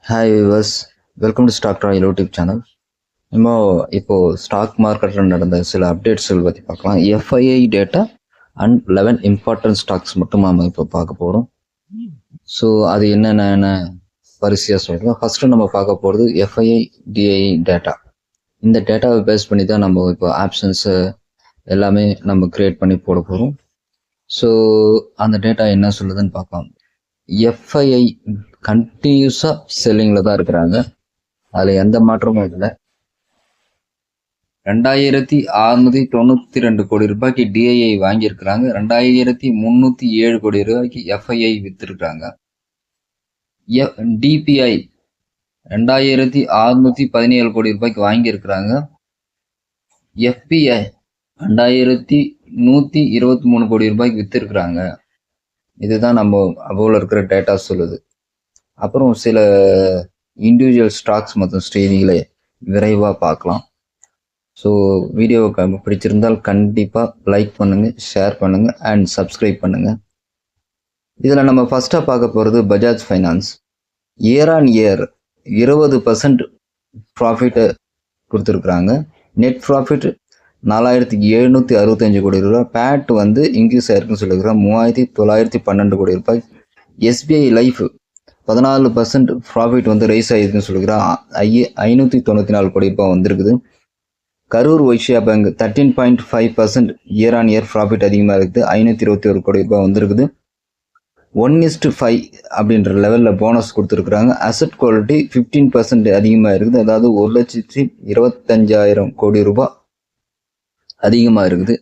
Hi viewers, welcome to Stock Royal YouTube channel. நம்ம இப்போது stock மார்க்கெட்டில் நடந்த சில அப்டேட்ஸ்கள் பற்றி பார்க்கலாம். FII data and 11 important stocks மட்டும் நம்ம இப்போ பார்க்க போகிறோம். ஸோ அது என்னென்ன வரிசையாக சொல்கிறோம். ஃபஸ்ட்டு நம்ம பார்க்க போகிறது எஃப்ஐஐ டிஐ டேட்டா. இந்த டேட்டாவை பேஸ் பண்ணி தான் நம்ம இப்போ ஆப்ஷன்ஸு எல்லாமே நம்ம க்ரியேட் பண்ணி போட போகிறோம். ஸோ அந்த டேட்டா என்ன சொல்லுதுன்னு பார்க்கலாம். எஃப்ஐஐ கண்டினியூஸாக செல்லிங்கில் தான் இருக்கிறாங்க, அதில் எந்த மாற்றமும் இல்லை. 2692 கோடி ரூபாய்க்கு டிஐஐ வாங்கியிருக்கிறாங்க, 2307 கோடி ரூபாய்க்கு எஃப்ஐஐ விற்றுருக்காங்க. டிபிஐ 2617 கோடி ரூபாய்க்கு வாங்கியிருக்கிறாங்க. எஃபிஐ 2123 கோடி ரூபாய்க்கு விற்றுருக்குறாங்க. இதுதான் நம்ம அவ்வளோ இருக்கிற டேட்டா சொல்லுது. அப்புறம் சில இண்டிவிஜுவல் ஸ்டாக்ஸ் மற்றும் ஸ்டேஜிகளை விரைவாக பார்க்கலாம். ஸோ வீடியோவை பிடிச்சிருந்தால் கண்டிப்பாக லைக் பண்ணுங்கள், ஷேர் பண்ணுங்கள் அண்ட் சப்ஸ்கிரைப் பண்ணுங்கள். இதில் நம்ம ஃபஸ்ட்டாக பார்க்க போகிறது Bajaj finance. Year on year 20% ப்ராஃபிட்டை கொடுத்துருக்குறாங்க. நெட் ப்ராஃபிட் 4765 கோடி ரூபாய். பேட் இன்க்ரீஸ் ஆயிருக்குன்னு சொல்லியிருக்கிறோம், 3912 கோடி ரூபாய். எஸ்பிஐ லைஃப் 14% ப்ராஃபிட் ரைஸ் ஆகிருக்குன்னு சொல்லியிருக்கிறோம், 594 கோடி ரூபாய் வந்திருக்குது. Karur Vysya bank 13.5% year on year profit அதிகமாக இருக்குது, 521 கோடி ரூபாய் வந்திருக்குது. 1:5 அப்படின்ற லெவலில் போனஸ் கொடுத்துருக்குறாங்க. அசட் குவாலிட்டி 15% அதிகமாக இருக்குது, அதாவது 1,25,000 கோடி ரூபாய் அதிகமாக இருக்குது.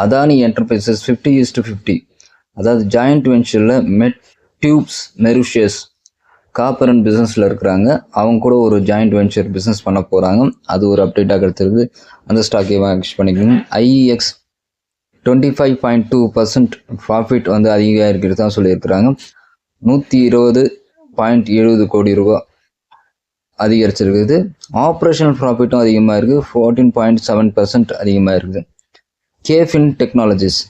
அதானி என்டர்பிரைசஸ் 50:50, அதாவது ஜாயிண்ட் வெஞ்சரில் மெட் டியூப்ஸ் மெரிஷியஸ் காப்பர் அண்ட் பிஸ்னஸில் இருக்கிறாங்க. அவங்க கூட ஒரு ஜாயிண்ட் வெஞ்சர் பிஸ்னஸ் பண்ண போகிறாங்க. அது ஒரு அப்டேட்டாக கிடைச்சிருக்கு, அந்த ஸ்டாக்கை வாட்ச் பண்ணிக்கணும். ஐஇஎக்ஸ் 25.2% ப்ராஃபிட் அதிகமாக இருக்கிறது தான் சொல்லியிருக்கிறாங்க, 120.70 கோடி ரூபாய் அதிகரிச்சிருக்குது. ஆப்ரேஷனல் ப்ராஃபிட்டும் அதிகமாக இருக்குது, 14.7% அதிகமாக இருக்குது. Caffeine technologies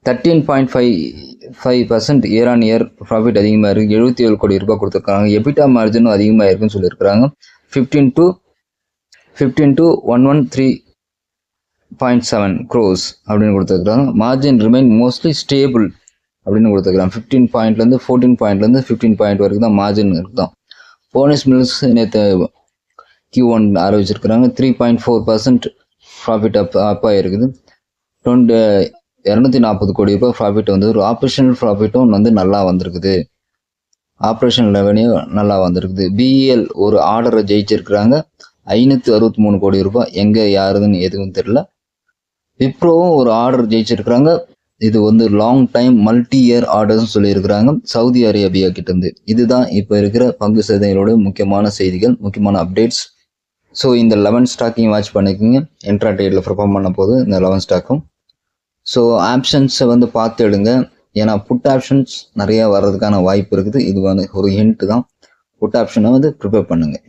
13.55% year on year profit அதிகமாக இருக்குது, 77 கோடி ரூபாய் கொடுத்துருக்காங்க. எபிட்டா மார்ஜினும் அதிகமாக இருக்குன்னு சொல்லியிருக்கிறாங்க, 15 to 113.7 crores அப்படின்னு கொடுத்துருக்குறாங்க. மார்ஜின் ரிமைன் மோஸ்ட்லி ஸ்டேபிள் அப்படின்னு கொடுத்துருக்குறாங்க. 15 பாயிண்ட்லேருந்து 14 பாயிண்ட்லேருந்து 15 பாயிண்ட் வரைக்கும் தான் மார்ஜின் இருக்குதான். போனஸ் மில்ஸ் நேற்று Q1 ஆரம்பிச்சிருக்கிறாங்க, 3.4% ப்ராஃபிட் அப்பாக இருக்குது. 240 கோடி ரூபாய் ப்ராஃபிட் ஒரு ஆப்ரேஷனல் ப்ராஃபிட்டும் நல்லா வந்திருக்குது, ஆப்ரேஷனல் ரெவன்யூ நல்லா வந்திருக்குது. பிஇஎல் ஒரு ஆர்டரை ஜெயிச்சிருக்கிறாங்க, 563 கோடி ரூபாய். எங்கே யாருதுன்னு எதுவும் தெரியல. விப்ரோவும் ஒரு ஆர்டர் ஜெயிச்சிருக்கிறாங்க, இது long time multi year orders சொல்லியிருக்கிறாங்க சவுதி அரேபியா கிட்டேருந்து. இதுதான் இப்போ இருக்கிற பங்கு சந்தைகளோட முக்கியமான செய்திகள், முக்கியமான அப்டேட்ஸ். ஸோ இந்த 11 ஸ்டாக்கையும் வாட்ச் பண்ணிக்கோங்க. இன்ட்ரா ட்ரேடில் பர்ஃபார்ம் பண்ண போது இந்த 11 ஸ்டாக்கும். ஸோ ஆப்ஷன்ஸை பார்த்து எடுங்க, ஏன்னா புட் ஆப்ஷன்ஸ் நிறையா வர்றதுக்கான வாய்ப்பு இருக்குது. இது ஒரு ஹிண்ட் தான். புட் ஆப்ஷனை ப்ரிப்பேர் பண்ணுங்கள்.